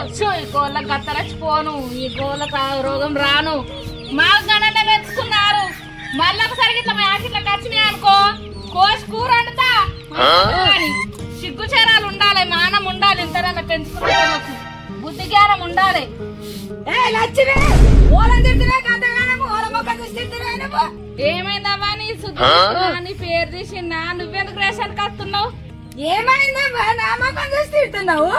వచ్చు ఈ కోళ్ళకి గత్తరచ్చిపోను ఈ కోళ్ళకి రోగం రాను మాకు గణన పెంచుకున్నారు మళ్ళీ ఒకసారి ఇట్లా యాకిట్లకి వచ్చినాయి అనుకో కోసి కూర వండుతా సిగ్గు చరాలు ఉండాలి మానం ఉండాలి ఇంతరన్నా పెంచుకున్న బుద్ధి జ్ఞానం ఉండాలి ఏమైందమ్మా నీ నీ పేరు తీసిందా నువ్వెందుకు రేషన్కి వస్తున్నావు ఏమైందమ్మా నా మొక్కం చూసి తిడుతున్నావు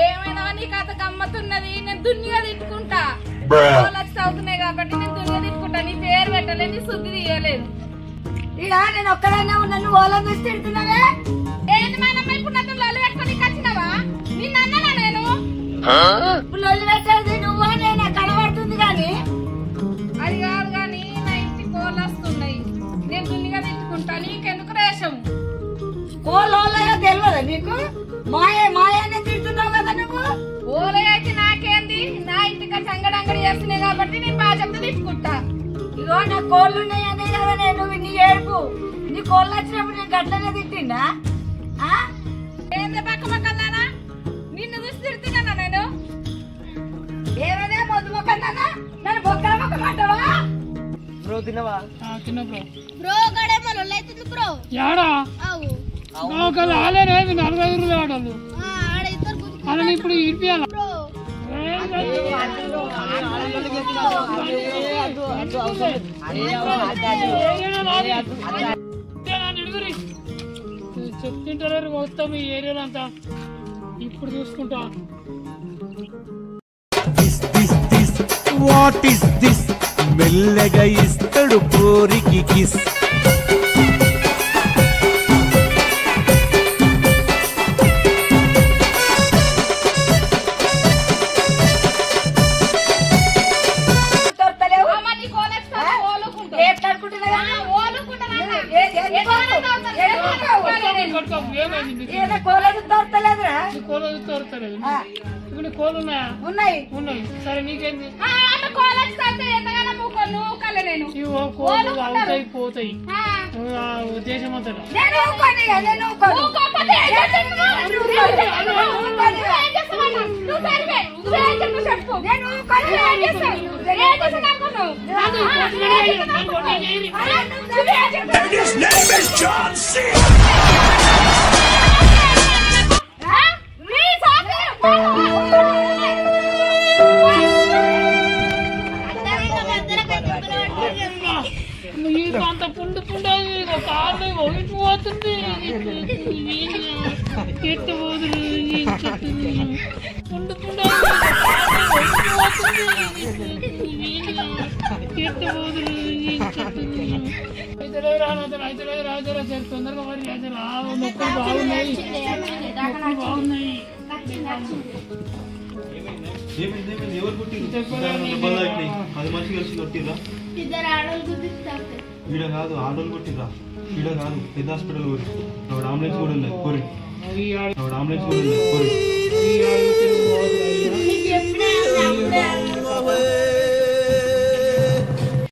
ఏమైనా నీ కథ గమ్మతున్నది నేను దున్నిగా తిట్టుకుంటా చదువుతున్నాయి కాబట్టి నేను దున్నిగా తిట్టుకుంటా నీ పేరు పెట్టలే నీ శుద్ధి తీయలేదు ఇడా నేను ఒక్కడైనా ఉన్నాను ఓలం చూసి తిడుతున్నావే ఏంది మనమ్మ ఇప్పుడు నాతో లొల్లి పెట్టుకొని వచ్చినావా నిన్న అన్నానా నేను లొల్లి పెట్టేది నువ్వా నేను కనబడుతుంది కానీ అది కాదు కానీ నా ఇంటి కోళ్ళు వస్తున్నాయి నేను దున్నిగా తిట్టుకుంటా నీకెందుకు రేషం కోళ్ళగా తెలియదా నీకు మాయనే తిడుతున్నావు కదా నువ్వు ఓలే అయితే నాకేంది నా ఇంటికి సంగడంగడి చేస్తున్నాయి కాబట్టి నేను బాధ్యత తిట్టుకుంటా ఇగో నా కోళ్ళు ఉన్నాయి అనే కదా నేను నీ ఏడుపు నీ కోళ్ళు వచ్చినప్పుడు నేను గట్లనే తిట్టిండా ఏంది పక్క మొక్కన్నానా నిన్ను చూసి తిడుతున్నానా నేను ఏమదే మొద్దు మొక్కన్నానా నన్ను బొక్కల మొక్కమంటావా బ్రో తిన్నవా తిన్న బ్రో బ్రో గడేమో లొల్లైతుంది బ్రో యాడా అవు ఆలేనే 4-5 ఆడాలి ఆడ ఇద్దరు గుద్దుకు అలా ఇప్పుడు ఇరిపియాల బ్రో చెప్తుంటారు మొత్తం ఈ ఏరియాలో అంతా ఇప్పుడు చూసుకుంటా వాట్ ఇస్ దిస్ మెల్లగా ఇస్తాడు కోరికి కిస్ ఇప్పుడు కోళ్ళు ఉన్నాయా ఉన్నాయి ఉన్నాయి సరే నీకేంది కోళ్ళు అవుతాయి పోతాయి ఉద్దేశం అంతా అంత పుండు పుండు కాళ్ళు ఇటు పోతుంది ఎట్టు పోదురు పుండు పుండు ఎట్టు పోదురు అయితే రాజరా సరే తొందరగా మరి మొక్కలు బాగున్నాయి బాగున్నాయి ఎవరు పుట్టింది 10 మనిషి కలిసి కొట్టిరా ఇద్దరు ఆడోళ్ళు గుద్దుతారు ఈడ కాదు ఆడోళ్ళు కొట్టిరా ఈడ కాదు పెద్ద హాస్పిటల్ కోరి ఆవిడ అంబులెన్స్ కూడా ఉన్నాయి కోరి ఆవిడ అంబులెన్స్ కూడా ఉన్నాయి కోరి